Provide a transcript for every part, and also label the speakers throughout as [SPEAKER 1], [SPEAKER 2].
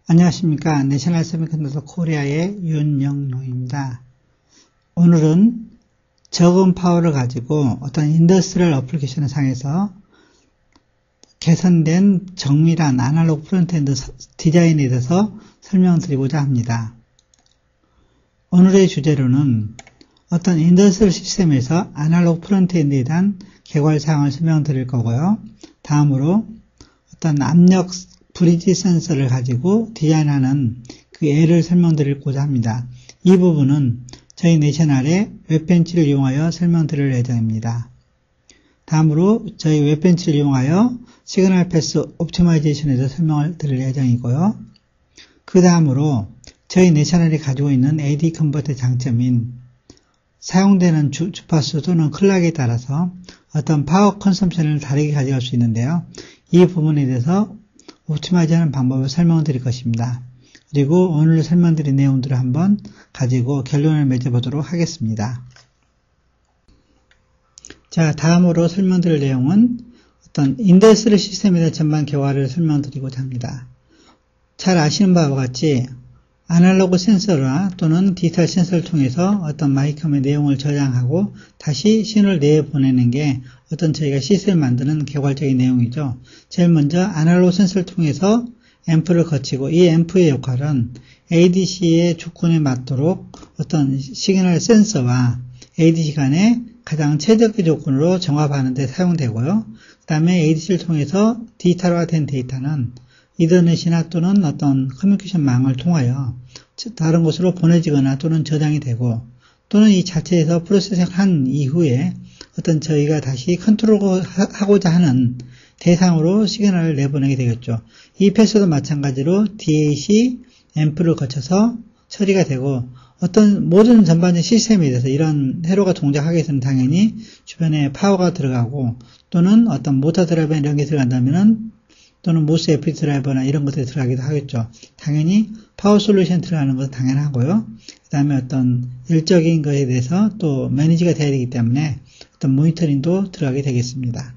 [SPEAKER 1] 안녕하십니까. 내셔널 세미컨덕터 코리아의 윤영롱입니다. 오늘은 적은 파워를 가지고 어떤 인더스트리얼 어플리케이션을 상에서 개선된 정밀한 아날로그 프론트엔드 디자인에 대해서 설명드리고자 합니다. 오늘의 주제로는 어떤 인더스트리얼 시스템에서 아날로그 프론트엔드에 대한 개괄 사항을 설명드릴 거고요. 다음으로 어떤 압력 브리지 센서를 가지고 디자인하는 그 예를 설명드리고자 합니다. 이 부분은 저희 내셔널의 웹벤치를 이용하여 설명드릴 예정입니다. 다음으로 저희 웹벤치를 이용하여 시그널 패스 옵티마이제이션에 대해서 설명을 드릴 예정이고요. 그 다음으로 저희 내셔널이 가지고 있는 AD 컨버터 장점인 사용되는 주파수 또는 클락에 따라서 어떤 파워 컨섬션을 다르게 가져갈 수 있는데요. 이 부분에 대해서 옵티마이즈하는 방법을 설명드릴 것입니다. 그리고 오늘 설명드린 내용들을 한번 가지고 결론을 맺어보도록 하겠습니다. 자, 다음으로 설명드릴 내용은 어떤 인더스트리얼 시스템에 대한 전반 개화를 설명드리고자 합니다. 잘 아시는 바와 같이 아날로그 센서나 또는 디지털 센서를 통해서 어떤 마이컴의 내용을 저장하고 다시 신호를 내보내는 게 어떤 저희가 시스템을 만드는 개괄적인 내용이죠. 제일 먼저 아날로그 센서를 통해서 앰프를 거치고 이 앰프의 역할은 ADC의 조건에 맞도록 어떤 시그널 센서와 ADC 간의 가장 최적의 조건으로 정합하는 데 사용되고요. 그 다음에 ADC를 통해서 디지털화된 데이터는 이더넷이나 또는 어떤 커뮤니케이션 망을 통하여 다른 곳으로 보내지거나 또는 저장이 되고 또는 이 자체에서 프로세싱 한 이후에 어떤 저희가 다시 컨트롤하고자 하는 대상으로 시그널을 내보내게 되겠죠. 이 패스도 마찬가지로 DAC, 앰프를 거쳐서 처리가 되고 어떤 모든 전반적 시스템에 대해서 이런 회로가 동작하게 되면 당연히 주변에 파워가 들어가고 또는 어떤 모터 드라이버 이런 게 들어간다면은 또는 모스 FP 드라이버나 이런 것들이 들어가기도 하겠죠. 당연히 파워 솔루션 들어가는 것은 당연하고요. 그 다음에 어떤 일적인 것에 대해서 또 매니지가 돼야 되기 때문에 어떤 모니터링도 들어가게 되겠습니다.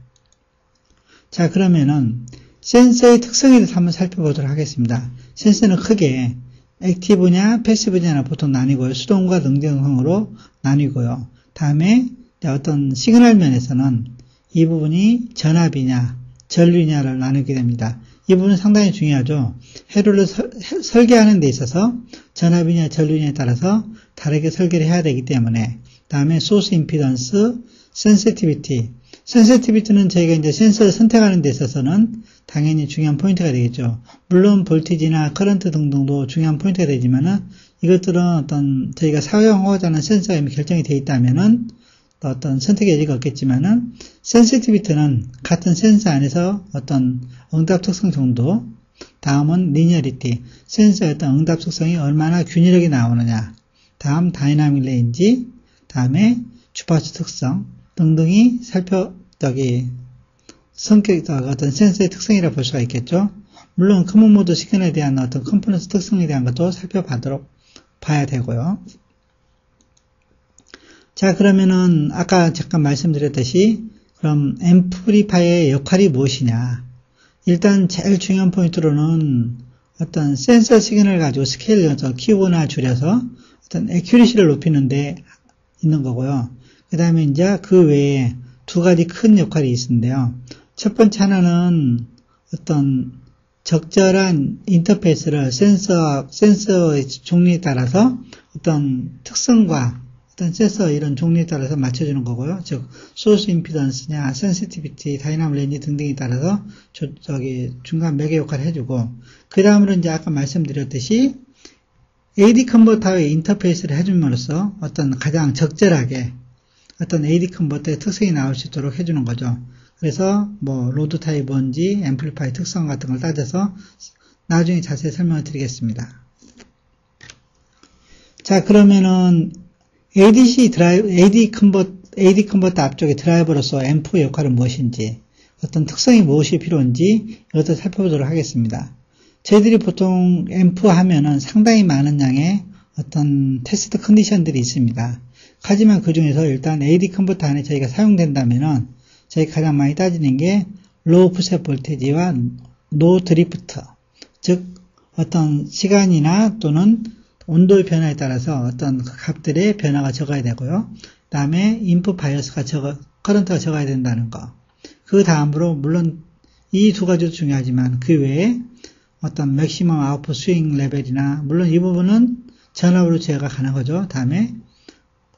[SPEAKER 1] 자, 그러면은 센서의 특성에 대해서 한번 살펴보도록 하겠습니다. 센서는 크게 액티브냐 패시브냐 보통 나뉘고요. 수동과 능동형으로 나뉘고요. 다음에 어떤 시그널 면에서는 이 부분이 전압이냐 전류냐를 나누게 됩니다. 이 부분은 상당히 중요하죠. 회로를 설계하는 데 있어서 전압이냐 전류냐에 따라서 다르게 설계를 해야 되기 때문에 다음에 소스 임피던스, 센시티비티. 센시티비티는 저희가 이제 센서를 선택하는 데 있어서는 당연히 중요한 포인트가 되겠죠. 물론 볼티지나 커런트 등등도 중요한 포인트가 되지만은 이것들은 어떤 저희가 사용하고자 하는 센서가 이미 결정이 되어 있다면은 어떤 선택의 여지가 없겠지만은 센시티비티는 같은 센서 안에서 어떤 응답 특성 정도, 다음은 리니어리티, 센서의 어떤 응답 특성이 얼마나 균일하게 나오느냐, 다음 다이나믹 레인지, 다음에 주파수 특성 등등이 성격 어떤 센서의 특성이라 볼 수가 있겠죠. 물론 커먼 모드 시그널에 대한 어떤 컴포넌트 특성에 대한 것도 봐야 되고요. 자, 그러면은 아까 잠깐 말씀드렸듯이 그럼 앰플리파이어의 역할이 무엇이냐. 일단 제일 중요한 포인트로는 어떤 센서 시그널을 가지고 스케일을 키우거나 줄여서 어떤 애큐리시를 높이는 데 있는 거고요. 그 다음에 이제 그 외에 두 가지 큰 역할이 있는데요. 첫 번째 하나는 어떤 적절한 인터페이스를 센서의 종류에 따라서 어떤 특성과 어떤 센서 이런 종류에 따라서 맞춰주는 거고요. 즉, 소스 임피던스냐, 센시티비티, 다이나믹 레인지 등등에 따라서 중간 매개 역할을 해주고, 그 다음으로 이제 아까 말씀드렸듯이 AD 컨버터의 인터페이스를 해줌으로써 어떤 가장 적절하게 어떤 AD 컨버터의 특성이 나올 수 있도록 해주는 거죠. 그래서 로드 타입 뭔지, 앰플리파이 특성 같은 걸 따져서 나중에 자세히 설명을 드리겠습니다. 자, 그러면은 AD 컨버터 앞쪽에 드라이버로서 앰프의 역할은 무엇인지, 어떤 특성이 무엇이 필요한지 이것도 살펴보도록 하겠습니다. 저희들이 보통 앰프 하면은 상당히 많은 양의 어떤 테스트 컨디션들이 있습니다. 하지만 그 중에서 일단 AD 컨버터 안에 저희가 사용된다면은 저희가 가장 많이 따지는 게 로우 풋셋 볼테이지와 노 드리프트, 즉 어떤 시간이나 또는 온도의 변화에 따라서 어떤 값들의 변화가 적어야 되고요. 그 다음에 인풋 바이어스가 커런트가 적어야 된다는 거. 그 다음으로 물론 이 두 가지도 중요하지만 그 외에 어떤 맥시멈 아웃풋 스윙 레벨이나 물론 이 부분은 전압으로 제어가 가능하죠. 다음에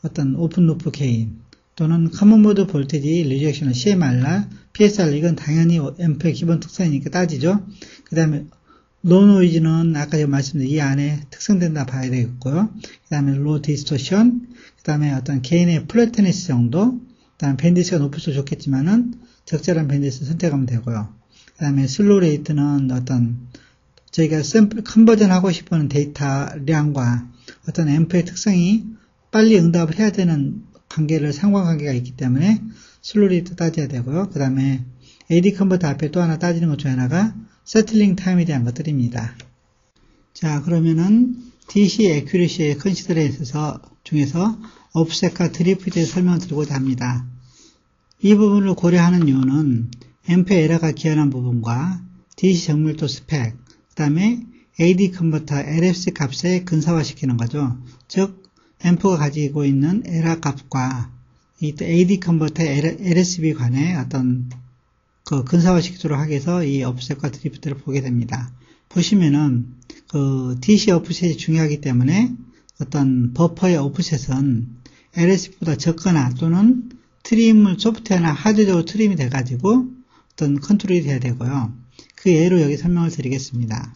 [SPEAKER 1] 어떤 오픈 루프 게인 또는 커먼 모드 볼테지 리젝션 CMR나 PSR 이건 당연히 앰프의 기본 특성이니까 따지죠. 그 다음에 로 노이즈는 아까 제가 말씀드린 이 안에 특성된다 봐야 되겠고요. 그 다음에 로 디스토션, 그 다음에 어떤 개인의 플랫테니스 정도, 그 다음에 밴디스가 높을수록 좋겠지만은 적절한 밴디스 선택하면 되고요. 그 다음에 슬로우 레이트는 어떤 저희가 샘플 컨버전 하고 싶은 데이터량과 어떤 앰프의 특성이 빨리 응답을 해야 되는 관계를 상관관계가 있기 때문에 슬로우 레이트 따져야 되고요. 그 다음에 AD 컨버터 앞에 또 하나 따지는 것 중 하나가 세틀링 타임에 대한 것들입니다. 자, 그러면은 DC 애큐리시의 컨시더레이션 중에서 옵셋과 드리프트에 대해 설명을 드리고자 합니다. 이 부분을 고려하는 이유는 앰프 에러가 기여한 부분과 DC 정밀도 스펙, 그 다음에 AD 컨버터 LFC 값에 근사화시키는 거죠. 즉, 앰프가 가지고 있는 에러 값과 이 AD 컨버터의 LSB 간의 어떤 그 근사화시키도록 하기 위해서 이 오프셋과 드리프트를 보게 됩니다. 보시면은 그 DC 오프셋이 중요하기 때문에 어떤 버퍼의 오프셋은 LSB보다 적거나 또는 트림을 소프트웨어나 하드웨어로 트림이 돼가지고 어떤 컨트롤이 돼야 되고요. 그 예로 여기 설명을 드리겠습니다.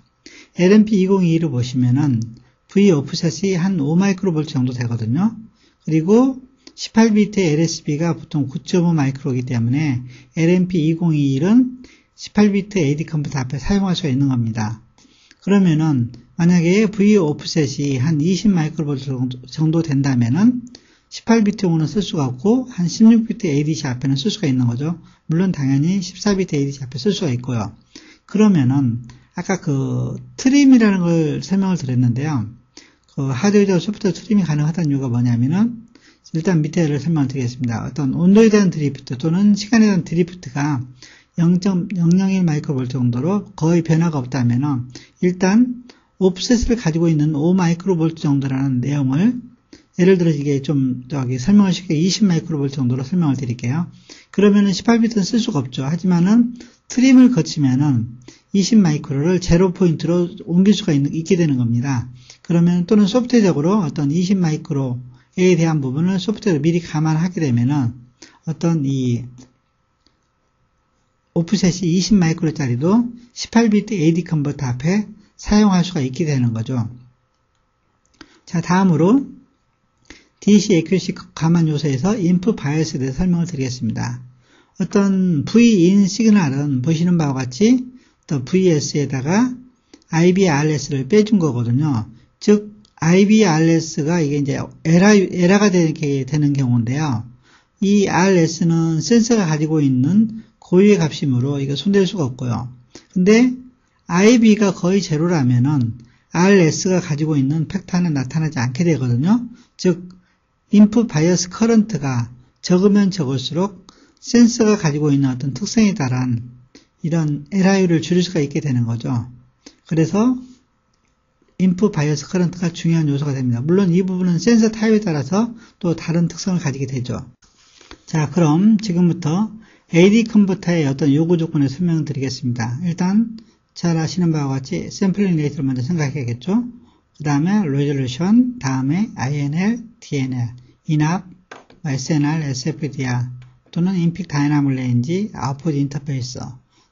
[SPEAKER 1] LMP2022를 보시면은 V 오프셋이 한 5마이크로볼트 정도 되거든요. 그리고 18비트의 LSB가 보통 9.5 마이크로이기 때문에 LMP2021은 18비트 AD 컨버터 앞에 사용할 수가 있는 겁니다. 그러면은 만약에 V 오프셋이 한 20 마이크로볼트 정도 된다면은 18비트용으로는 쓸 수가 없고 한 16비트 ADC 앞에는 쓸 수가 있는 거죠. 물론 당연히 14비트 ADC 앞에 쓸 수가 있고요. 그러면은 아까 그 트림이라는 걸 설명을 드렸는데요. 그 하드웨어와 소프트웨어 트림이 가능하다는 이유가 뭐냐면은 일단 밑에를 설명을 드리겠습니다. 어떤 온도에 대한 드리프트 또는 시간에 대한 드리프트가 0.001 마이크로볼트 정도로 거의 변화가 없다면 일단 옵셋을 가지고 있는 5 마이크로볼트 정도라는 내용을 예를 들어 이게 좀 설명을 쉽게 20 마이크로볼트 정도로 설명을 드릴게요. 그러면은 18비트는 쓸 수가 없죠. 하지만은 트림을 거치면은 20 마이크로를 제로 포인트로 옮길 수가 있게 되는 겁니다. 그러면 또는 소프트웨어적으로 어떤 20 마이크로에 대한 부분을 소프트웨어로 미리 감안하게 되면은 어떤 이 오프셋이 20 마이크로짜리도 18비트 AD 컨버터 앞에 사용할 수가 있게 되는 거죠. 자, 다음으로 DC 애큐리시 감안 요소에서 인풋 바이어스에 대해서 설명을 드리겠습니다. 어떤 V-in 시그널은 보시는 바와 같이 또 VS에다가 IBRS를 빼준 거거든요. 즉, IBRS가 이게 이제 에러가 되는 경우인데요. 이 RS는 센서가 가지고 있는 고유의 값이므로 이거 손댈 수가 없고요. 근데 IB가 거의 제로라면은 RS가 가지고 있는 팩터는 나타나지 않게 되거든요. 즉, 인풋 바이어스 커런트가 적으면 적을수록 센서가 가지고 있는 어떤 특성에 따른 이런 LI를 줄일 수가 있게 되는 거죠. 그래서 인풋 바이어스 커런트가 중요한 요소가 됩니다. 물론 이 부분은 센서 타입에 따라서 또 다른 특성을 가지게 되죠. 자, 그럼 지금부터 AD 컨버터의 어떤 요구 조건을 설명을 드리겠습니다. 일단 잘 아시는 바와 같이 샘플링 레이트를 먼저 생각해야겠죠. 그 다음에 레졸루션, 다음에 INL, DNL, 인압, SNR, SFDR 또는 인픽 다이나믹 레인지, 아웃풋 인터페이스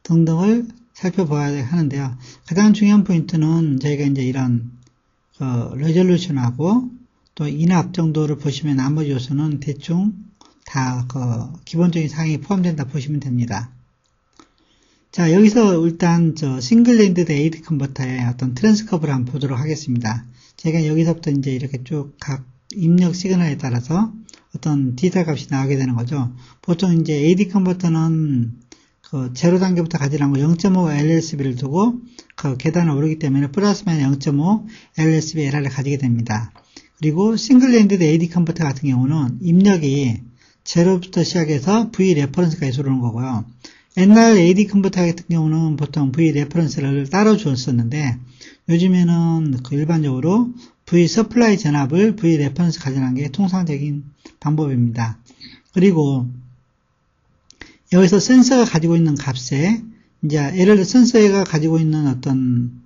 [SPEAKER 1] 등등을 살펴봐야 하는데요. 가장 중요한 포인트는 저희가 이제 이런 레졸루션하고 또 인압 정도를 보시면 나머지 요소는 대충 다 기본적인 사항이 포함된다 보시면 됩니다. 자, 여기서 일단 싱글 엔디드 AD 컨버터의 어떤 트랜스 커브를 한번 보도록 하겠습니다. 제가 여기서부터 이제 이렇게 쭉 각 입력 시그널에 따라서 어떤 디지털 값이 나오게 되는 거죠. 보통 이제 AD 컨버터는 제로 단계부터 가지는 거 0.5 LSB를 두고 계단을 오르기 때문에 플러스 마이너스 0.5 LSB 에러를 가지게 됩니다. 그리고 싱글 엔디드 AD 컨버터 같은 경우는 입력이 제로부터 시작해서 V 레퍼런스까지 오르는 거고요. 옛날 AD 컨버터 같은 경우는 보통 V 레퍼런스를 따로 줬었는데 요즘에는 그 일반적으로 V 서플라이 전압을 V 레퍼런스 가져가는 게 통상적인 방법입니다. 그리고 여기서 센서가 가지고 있는 값에 이제 예를 들어 센서가 가지고 있는 어떤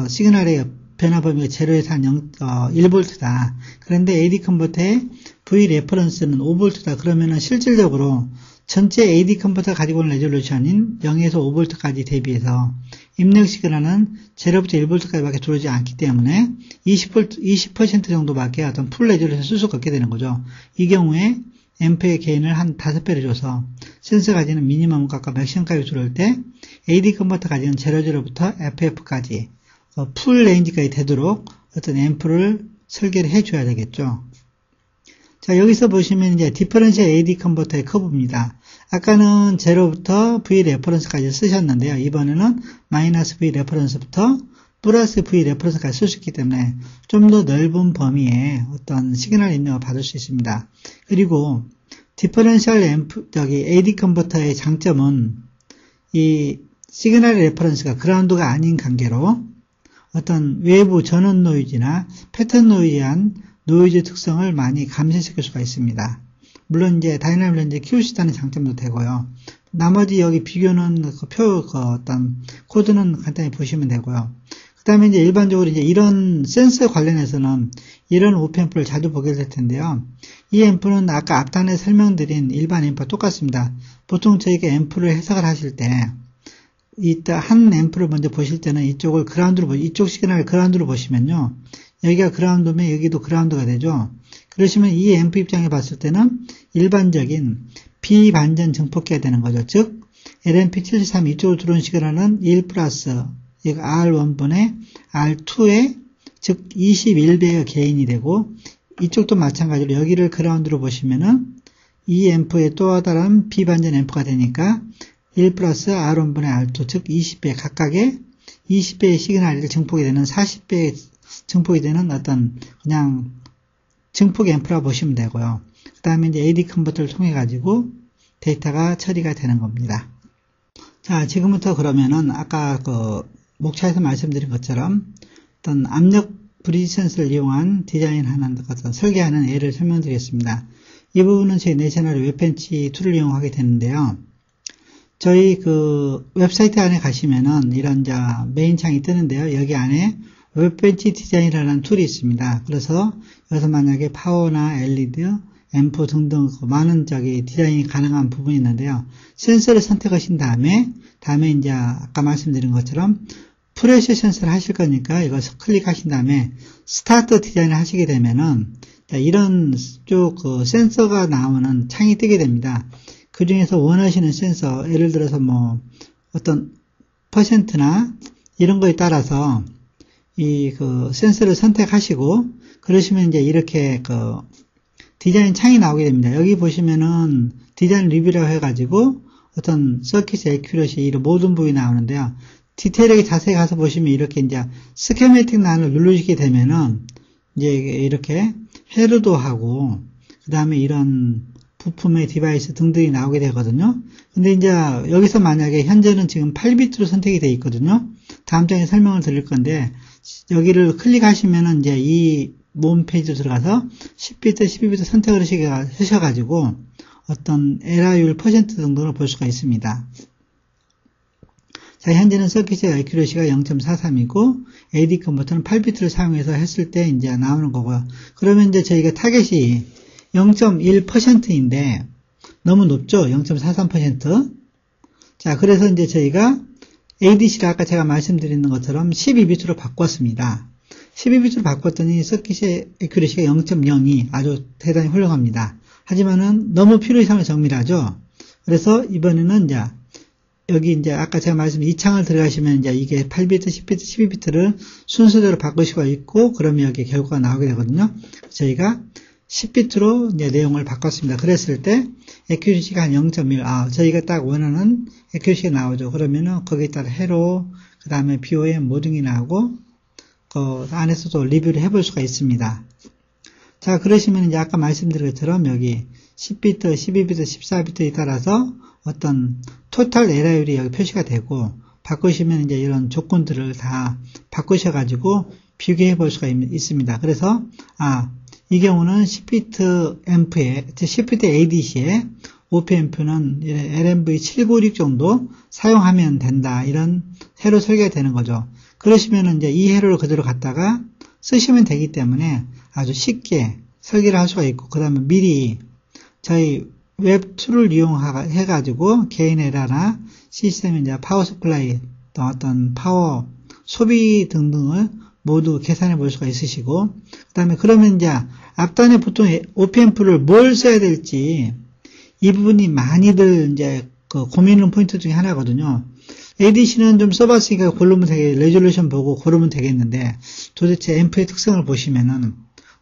[SPEAKER 1] 시그널의 변화 범위가 0에서 한 1V다. 그런데 AD 컨버터의 V 레퍼런스는 5V다. 그러면은 실질적으로 전체 AD 컨버터가 가지고 있는 레졸루션인 0에서 5V까지 대비해서 입력 시그널은 0부터 1V까지밖에 들어오지 않기 때문에 20% 정도밖에 어떤 풀 레졸루션 쓸 수가 없게 되는 거죠. 이 경우에 앰프의 게인을 한 5배를 줘서 센서 가지는 미니멈 값과 맥시멈까지 들어올 때 AD 컨버터 가지는 00부터 FF까지 풀 레인지까지 되도록 어떤 앰프를 설계를 해줘야 되겠죠. 자, 여기서 보시면 이제 디퍼런셜 AD 컨버터의 커브입니다. 아까는 0부터 V 레퍼런스까지 쓰셨는데요. 이번에는 마이너스 V 레퍼런스부터 플러스 V 레퍼런스까지 쓸 수 있기 때문에 좀 더 넓은 범위의 어떤 시그널 입력을 받을 수 있습니다. 그리고 디퍼런셜 AD 컨버터의 장점은 이 시그널 레퍼런스가 그라운드가 아닌 관계로 어떤 외부 전원 노이즈나 패턴 노이즈한 노이즈 특성을 많이 감소시킬 수가 있습니다. 물론 이제 다이나믹 렌즈 키울 수 있다는 장점도 되고요. 나머지 여기 비교는 어떤 코드는 간단히 보시면 되고요. 그 다음에 이제 일반적으로 이제 이런 센서 관련해서는 이런 오프앰프를 자주 보게 될 텐데요. 이 앰프는 아까 앞단에 설명드린 일반 앰프와 똑같습니다. 보통 저희가 앰프를 해석을 하실 때 이따 한 앰프를 먼저 보실 때는 이쪽을 그라운드로 이쪽 시그널을 그라운드로 보시면요. 여기가 그라운드면 여기도 그라운드가 되죠. 그러시면 이 앰프 입장에 봤을 때는 일반적인 비반전 증폭기가 되는 거죠. 즉 LMP743 이쪽으로 들어온 시그널은 1 플러스 R1분의 R2의 즉 21배의 게인이 되고 이쪽도 마찬가지로 여기를 그라운드로 보시면은 이 앰프의 또 다른 비반전 앰프가 되니까 1 플러스 R1분의 R2 즉 20배 각각의 20배의 시그널이 증폭이 되는 40배의 증폭이 되는 어떤 그냥 증폭 앰프라 보시면 되고요. 그 다음에 이제 AD 컨버터를 통해 가지고 데이터가 처리가 되는 겁니다. 자, 지금부터 그러면은 아까 목차에서 말씀드린 것처럼 어떤 압력 브리지 센서를 이용한 디자인하는 어떤 설계하는 예를 설명드리겠습니다. 이 부분은 저희 내셔널 웹벤치 툴을 이용하게 되는데요. 저희 웹사이트 안에 가시면은 이런 메인 창이 뜨는데요. 여기 안에 웹벤치 디자인이라는 툴이 있습니다. 그래서 여기서 만약에 파워나 LED, 앰프 등등 많은 디자인이 가능한 부분이 있는데요. 센서를 선택하신 다음에 이제 아까 말씀드린 것처럼 프레셔 센서를 하실 거니까 이것을 클릭하신 다음에 스타트 디자인을 하시게 되면은 이런 쭉 센서가 나오는 창이 뜨게 됩니다. 그 중에서 원하시는 센서, 예를 들어서 어떤 퍼센트나 이런 거에 따라서 이 센서를 선택하시고 그러시면 이제 이렇게 디자인 창이 나오게 됩니다. 여기 보시면은 디자인 리뷰라고 해가지고 어떤 서킷 에큐러시 이런 모든 부분이 나오는데요. 디테일하게 자세히 가서 보시면 이렇게 이제 스케매틱 란을 누르시게 되면은 이제 이렇게 헤르도 하고 그 다음에 이런 부품의 디바이스 등등이 나오게 되거든요. 근데 이제 여기서 만약에 현재는 지금 8비트로 선택이 되어 있거든요. 다음 장에 설명을 드릴 건데 여기를 클릭하시면은 이제 이 홈 페이지로 들어가서 10비트, 12비트 선택을 하셔가지고 어떤 에러율 퍼센트 등등을 볼 수가 있습니다. 자, 현재는 서킷의 애큐러시가 0.43이고 AD 컨버터는 8비트를 사용해서 했을 때 이제 나오는 거고요. 그러면 이제 저희가 타겟이 0.1%인데 너무 높죠? 0.43%. 자, 그래서 이제 저희가 ADC를 아까 제가 말씀드리는 것처럼 12비트로 바꿨습니다. 12비트로 바꿨더니 서킷의 애큐러시가 0.02 아주 대단히 훌륭합니다. 하지만은 너무 필요 이상을 정밀하죠? 그래서 이번에는 이제 여기 이제 아까 제가 말씀드린 이 창을 들어가시면 이제 이게 8비트, 10비트, 12비트를 순서대로 바꿀 수가 있고 그러면 여기 결과가 나오게 되거든요. 저희가 10비트로 이제 내용을 바꿨습니다. 그랬을 때 애큐러시가 한 0.1, 저희가 딱 원하는 애큐러시가 나오죠. 그러면은 거기에 따라 해로, 그 다음에 BOM 모든 게 나오고 그 안에서도 리뷰를 해볼 수가 있습니다. 자, 그러시면 이제 아까 말씀드린 것처럼 여기 10비트, 12비트, 14비트에 따라서 어떤 토탈 에러율이 여기 표시가 되고, 바꾸시면 이제 이런 조건들을 다 바꾸셔가지고 비교해 볼 수가 있습니다. 그래서, 이 경우는 10비트 앰프에, 10비트 ADC에 OP-앰프는 LMV796 정도 사용하면 된다. 이런 회로 설계가 되는 거죠. 그러시면 이제 이 회로를 그대로 갖다가 쓰시면 되기 때문에 아주 쉽게 설계를 할 수가 있고, 그 다음에 미리 저희 웹2를 이용해가지고 개인 에러나 시스템 이제 파워 서플라이 또 어떤 파워 소비 등등을 모두 계산해 볼 수가 있으시고, 그 다음에 그러면 이제 앞단에 보통 OP-앰프를 뭘 써야 될지 이 부분이 많이들 이제 그 고민하는 포인트 중에 하나거든요. ADC는 좀 써봤으니까 고르면 레졸루션 보고 고르면 되겠는데, 도대체 앰프의 특성을 보시면은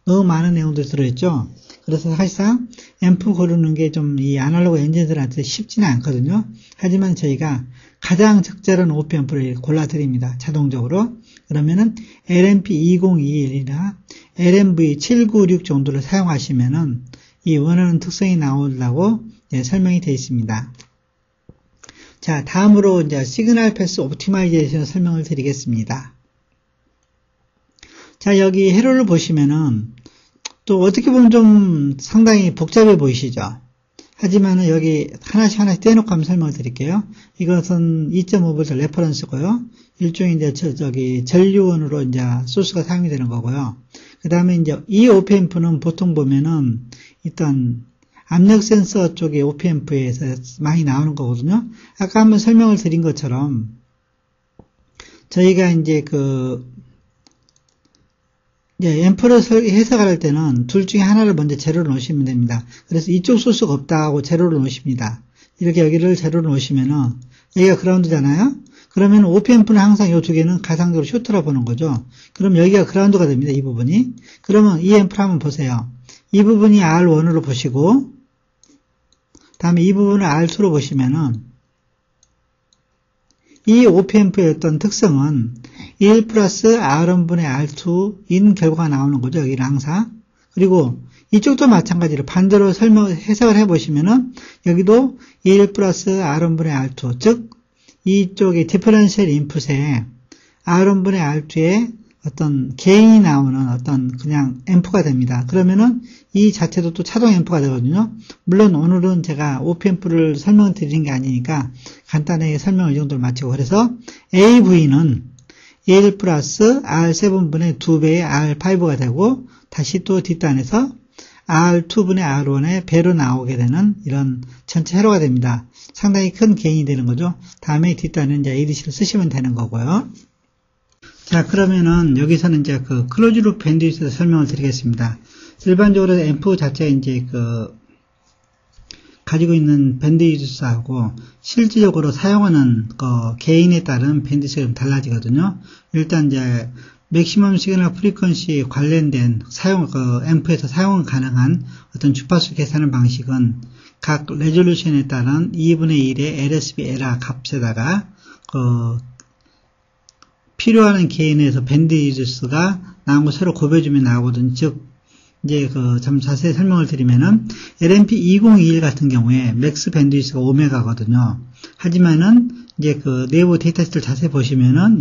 [SPEAKER 1] 너무 많은 내용들이 들어있죠. 그래서 사실상 앰프 고르는 게 좀 이 아날로그 엔지니어들한테 쉽지는 않거든요. 하지만 저희가 가장 적절한 OP-앰프를 골라드립니다. 자동적으로. 그러면은 LMP2021이나 LMV796 정도를 사용하시면은 이 원하는 특성이 나오려고 설명이 되어 있습니다. 자, 다음으로 이제 시그널 패스 옵티마이제이션 설명을 드리겠습니다. 자, 여기 회로를 보시면은 또 어떻게 보면 좀 상당히 복잡해 보이시죠? 하지만은 여기 하나씩 떼놓고 한번 설명을 드릴게요. 이것은 2.5V 레퍼런스고요. 일종의 이제 전류원으로 이제 소스가 사용이 되는 거고요. 그 다음에 이제 이 OP-앰프는 보통 보면은 일단 압력 센서 쪽의 OP-앰프에서 많이 나오는 거거든요. 아까 한번 설명을 드린 것처럼 저희가 이제 앰프를 해석을 할 때는 둘 중에 하나를 먼저 제로로 놓으시면 됩니다. 그래서 이쪽 소스가 없다고 제로로 놓으십니다. 이렇게 여기를 제로로 놓으시면은 여기가 그라운드잖아요. 그러면 OP-앰프는 항상 이 두 개는 가상적으로 쇼트라 보는 거죠. 그럼 여기가 그라운드가 됩니다. 이 부분이. 그러면 이 앰프를 한번 보세요. 이 부분이 R1으로 보시고, 다음에 이 부분을 R2로 보시면은 이 OP-앰프의 어떤 특성은 1 플러스 R1분의 R2인 결과가 나오는 거죠. 여기는 항상. 그리고 이쪽도 마찬가지로 반대로 해석을 해보시면은 여기도 1 플러스 R1분의 R2, 즉 이쪽에 디퍼런셜 인풋에 R1분의 R2의 어떤 개인이 나오는 어떤 그냥 앰프가 됩니다. 그러면은 이 자체도 또 차동 앰프가 되거든요. 물론 오늘은 제가 OP-앰프를 설명을 드리는 게 아니니까 간단하게 설명을 이 정도로 마치고, 그래서 AV는 1 플러스 R7분의 2배의 R5가 되고, 다시 또 뒷단에서 R2분의 R1의 배로 나오게 되는 이런 전체 회로가 됩니다. 상당히 큰 개인이 되는 거죠. 다음에 뒷단은 이제 ADC를 쓰시면 되는 거고요. 자, 그러면은 여기서는 이제 클로즈 루프 밴드위스에서 설명을 드리겠습니다. 일반적으로 앰프 자체가 이제 가지고 있는 밴드위스하고 실질적으로 사용하는 개인에 따른 밴드위스가 좀 달라지거든요. 일단 이제 맥시멈 시그널 프리퀀시 관련된 앰프에서 사용 가능한 어떤 주파수 계산하는 방식은 각 레졸루션에 따른 2분의 1의 LSB 에러 값에다가 필요한 개인에서 밴드위스가 나온 거 서로 곱해주면 나오거든요. 즉, 이제 좀 자세히 설명을 드리면은 LMP2021 같은 경우에 맥스 밴드위스가 5메가거든요. 하지만은 이제 내부 데이터 시트를 자세히 보시면은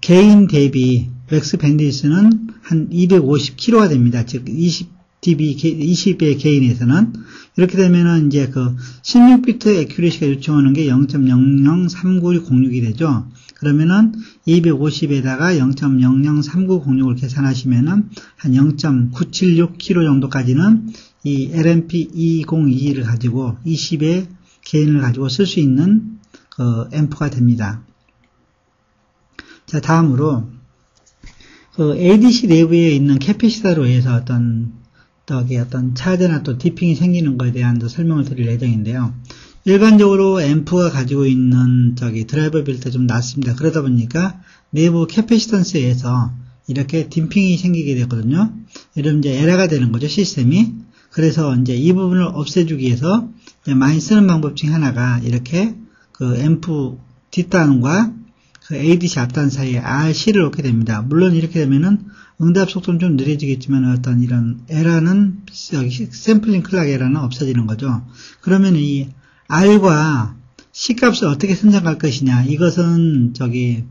[SPEAKER 1] 개인 대비 맥스 밴드위스는 한 250kH가 됩니다. 즉 20배 개인에서는. 이렇게 되면은 이제 16비트 애큐레시가 요청하는 게 0.003906이 되죠. 그러면은 250에다가 0.003906을 계산하시면은 한 0.976kg 정도까지는 이 LMP2021을 가지고 20의 개인을 가지고 쓸 수 있는 앰프가 됩니다. 자, 다음으로 ADC 내부에 있는 캐패시터로 해서 어떤 차저나 또 디핑이 생기는 것에 대한 설명을 드릴 예정인데요. 일반적으로 앰프가 가지고 있는 드라이버 빌드가 좀 낮습니다. 그러다 보니까 내부 캐패시턴스에서 이렇게 딤핑이 생기게 되거든요. 이러면 이제 에러가 되는 거죠, 시스템이. 그래서 이제 이 부분을 없애주기 위해서 많이 쓰는 방법 중에 하나가 이렇게 앰프 뒷단과 그 ADC 앞단 사이에 RC를 놓게 됩니다. 물론 이렇게 되면은 응답 속도는 좀 느려지겠지만 어떤 이런 에러는 여기 샘플링 클락 에러는 없어지는 거죠. 그러면 이 R과 C 값을 어떻게 선정할 것이냐, 이것은 저희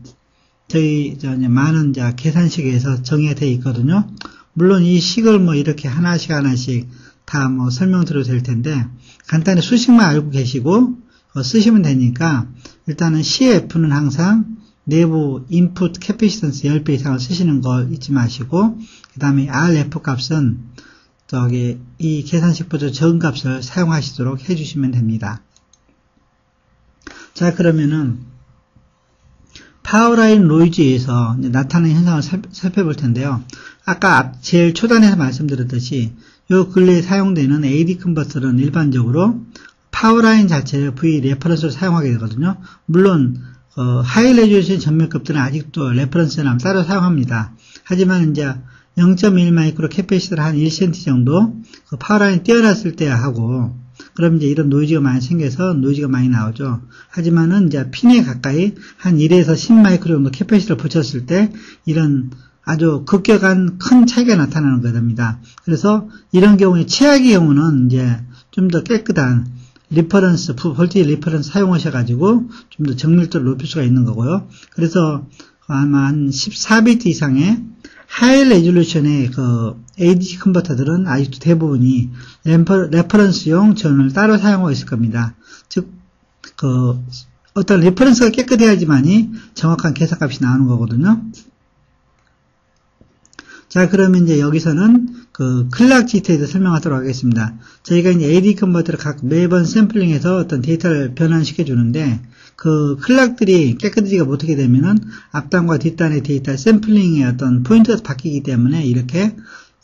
[SPEAKER 1] 많은 계산식에서 정의가 되어 있거든요. 물론 이 식을 뭐 이렇게 하나씩 다 뭐 설명드려도 될 텐데, 간단히 수식만 알고 계시고 쓰시면 되니까, 일단은 CF는 항상 내부 인풋 캐피시턴스 10배 이상을 쓰시는 거 잊지 마시고, 그 다음에 RF 값은 이 계산식보다 적은 값을 사용하시도록 해주시면 됩니다. 자, 그러면은 파워라인 노이즈에서 나타나는 현상을 살펴볼 텐데요. 아까 제일 초단에서 말씀드렸듯이 요 근래에 사용되는 AD 컨버터는 일반적으로 파워라인 자체를 V 레퍼런스로 사용하게 되거든요. 물론 하이 레졸루션 전면급들은 아직도 레퍼런스는 따로 사용합니다. 하지만 이제 0.1 마이크로 캐패시터를 한 1cm 정도 그 파워라인 띄어놨을 때 하고, 그럼 이제 이런 노이즈가 많이 생겨서 노이즈가 많이 나오죠. 하지만은 이제 핀에 가까이 한 1에서 10 마이크로 정도 캐패시터를 붙였을 때 이런 아주 급격한 큰 차이가 나타나는 겁니다. 그래서 이런 경우에 최악의 경우는 이제 좀 더 깨끗한 리퍼런스, 볼티지 리퍼런스 사용하셔가지고 좀 더 정밀도를 높일 수가 있는 거고요. 그래서 아마 한 14비트 이상의 하이 레졸루션의 그 ADC 컨버터들은 아직도 대부분이 레퍼런스용 전원을 따로 사용하고 있을 겁니다. 즉, 어떤 레퍼런스가 깨끗해야지만이 정확한 계산값이 나오는 거거든요. 자, 그러면 이제 여기서는 그 클락 지터에 대해서 설명하도록 하겠습니다. 저희가 이제 AD 컨버터를 매번 샘플링해서 어떤 데이터를 변환시켜 주는데, 그 클락들이 깨끗하지가 못하게 되면은 앞단과 뒷단의 데이터 샘플링의 어떤 포인트가 바뀌기 때문에 이렇게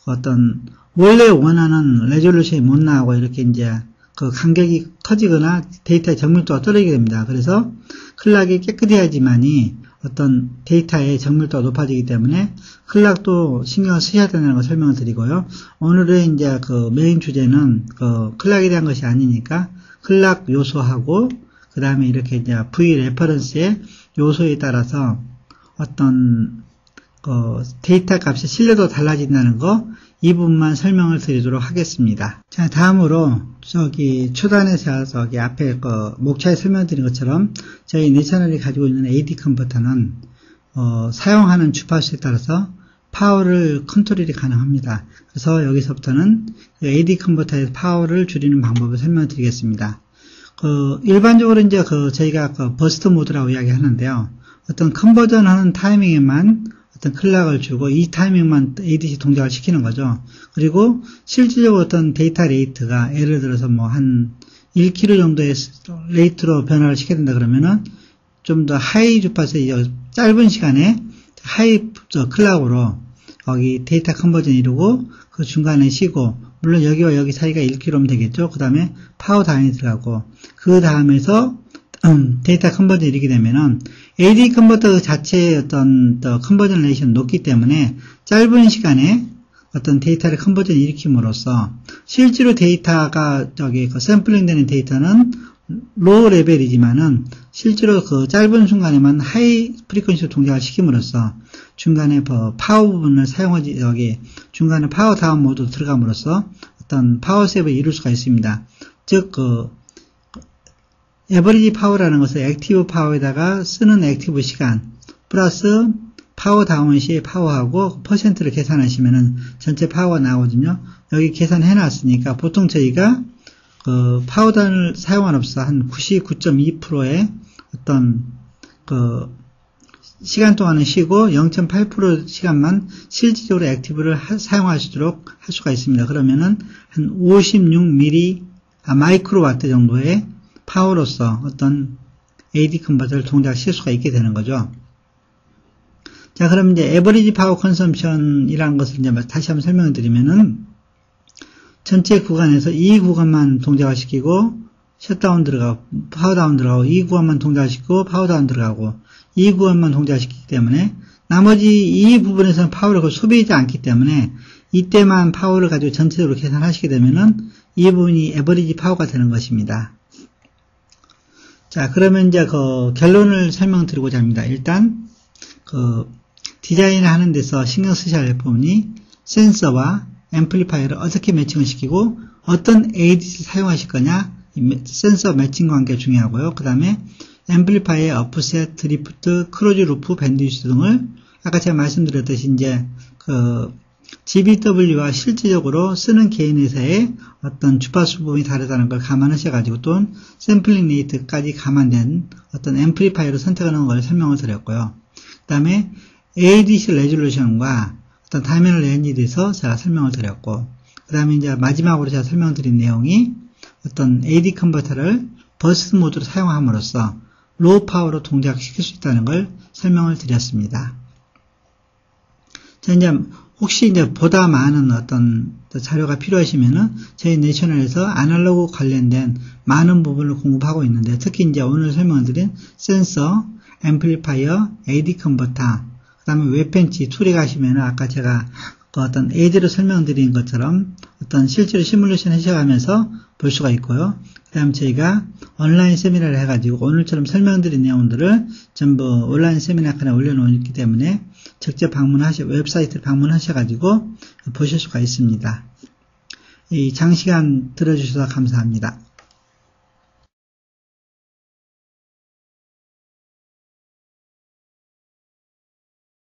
[SPEAKER 1] 어떤 원래 원하는 레졸루션이 못 나오고 이렇게 이제 그 간격이 커지거나 데이터의 정밀도가 떨어지게 됩니다. 그래서 클락이 깨끗해야지만이 어떤 데이터의 정밀도가 높아지기 때문에 클락도 신경을 쓰셔야 된다는 걸 설명을 드리고요. 오늘의 이제 그 메인 주제는 그 클락에 대한 것이 아니니까 클락 요소하고 그 다음에 이렇게 이제 V 레퍼런스의 요소에 따라서 어떤 데이터 값의 신뢰도 달라진다는 거, 이 부분만 설명을 드리도록 하겠습니다. 자, 다음으로 초단에서 앞에 목차에 설명드린 것처럼 저희 내셔널이 가지고 있는 AD 컨버터는 사용하는 주파수에 따라서 파워를 컨트롤이 가능합니다. 그래서 여기서부터는 AD 컨버터의 파워를 줄이는 방법을 설명드리겠습니다. 일반적으로 이제 저희가 버스트 모드라고 이야기하는데요. 어떤 컨버전 하는 타이밍에만 어떤 클락을 주고 이 타이밍만 ADC 동작을 시키는 거죠. 그리고 실질적으로 어떤 데이터 레이트가 예를 들어서 뭐 한 1km 정도의 레이트로 변화를 시켜야 된다 그러면은 좀 더 하이 주파수의 짧은 시간에 하이 클락으로 거기 데이터 컨버전 이루고 그 중간에 쉬고, 물론 여기와 여기 사이가 1km면 되겠죠. 그 다음에 파워 다운이 들어가고, 그 다음에서 데이터 컨버전 이루게 되면은 AD 컨버터 자체의 어떤 컨버전 레이션이 높기 때문에 짧은 시간에 어떤 데이터를 컨버전 일으킴으로써 실제로 데이터가 샘플링 되는 데이터는 로우 레벨이지만은 실제로 그 짧은 순간에만 하이 프리퀀시로 동작을 시킴으로써 중간에 파워 부분을 사용하지, 중간에 파워 다운 모드 들어감으로써 어떤 파워 세이브를 이룰 수가 있습니다. 즉, 에버리지 파워라는 것은 액티브 파워에다가 쓰는 액티브 시간 플러스 파워 다운 시의 파워하고 퍼센트를 계산하시면은 전체 파워가 나오거든요. 여기 계산해 놨으니까 보통 저희가 파워 다운을 사용함으로써 한 99.2%의 어떤 시간 동안은 쉬고 0.8% 시간만 실질적으로 액티브를 사용하시도록 할 수가 있습니다. 그러면은 한 56 마이크로와트 정도의 파워로서 어떤 AD 컨버터를 동작시킬 수가 있게 되는 거죠. 자, 그럼 이제 에버리지 파워 컨섬션이라는 것을 이제 다시 한번 설명을 드리면은 전체 구간에서 이 구간만 동작을 시키고 셧다운 들어가고 파워 다운 들어가고 이 구간만 동작을 시키고 파워 다운 들어가고 이 구간만 동작을 시키기 때문에 나머지 이 부분에서는 파워를 소비하지 않기 때문에 이때만 파워를 가지고 전체적으로 계산하시게 되면은 이 부분이 에버리지 파워가 되는 것입니다. 자, 그러면 이제 그 결론을 설명드리고자 합니다. 일단, 디자인을 하는 데서 신경 쓰셔야 할 부분이 센서와 앰플리파이어를 어떻게 매칭을 시키고 어떤 ADC를 사용하실 거냐, 센서 매칭 관계 중요하고요. 그 다음에 앰플리파이어, 업셋, 드리프트, 크로즈 루프, 밴드위스 등을 아까 제가 말씀드렸듯이 이제 GBW와 실질적으로 쓰는 개인회사의 어떤 주파수 부분이 다르다는 걸 감안하셔가지고 또는 샘플링 레이트까지 감안된 어떤 앰플리파이어를 선택하는 걸 설명을 드렸고요. 그 다음에 ADC 레졸루션과 어떤 다이메널 렌즈에 대해서 제가 설명을 드렸고, 그 다음에 이제 마지막으로 제가 설명드린 내용이 어떤 AD 컨버터를 버스트 모드로 사용함으로써 로우 파워로 동작시킬 수 있다는 걸 설명을 드렸습니다. 자, 이제 혹시 이제 보다 많은 어떤 자료가 필요하시면은 저희 내셔널에서 아날로그 관련된 많은 부분을 공급하고 있는데, 특히 이제 오늘 설명드린 센서, 앰플리파이어, AD 컨버터, 그 다음에 웹펜치 툴에 가시면은 아까 제가 그 어떤 AD로 설명드린 것처럼 어떤 실제로 시뮬레이션 하셔가면서 볼 수가 있고요. 그 다음 저희가 온라인 세미나를 해가지고 오늘처럼 설명드린 내용들을 전부 온라인 세미나 칸에 올려놓기 때문에 직접 웹사이트를 방문하셔가지고 보실 수가 있습니다. 이 장시간 들어주셔서 감사합니다.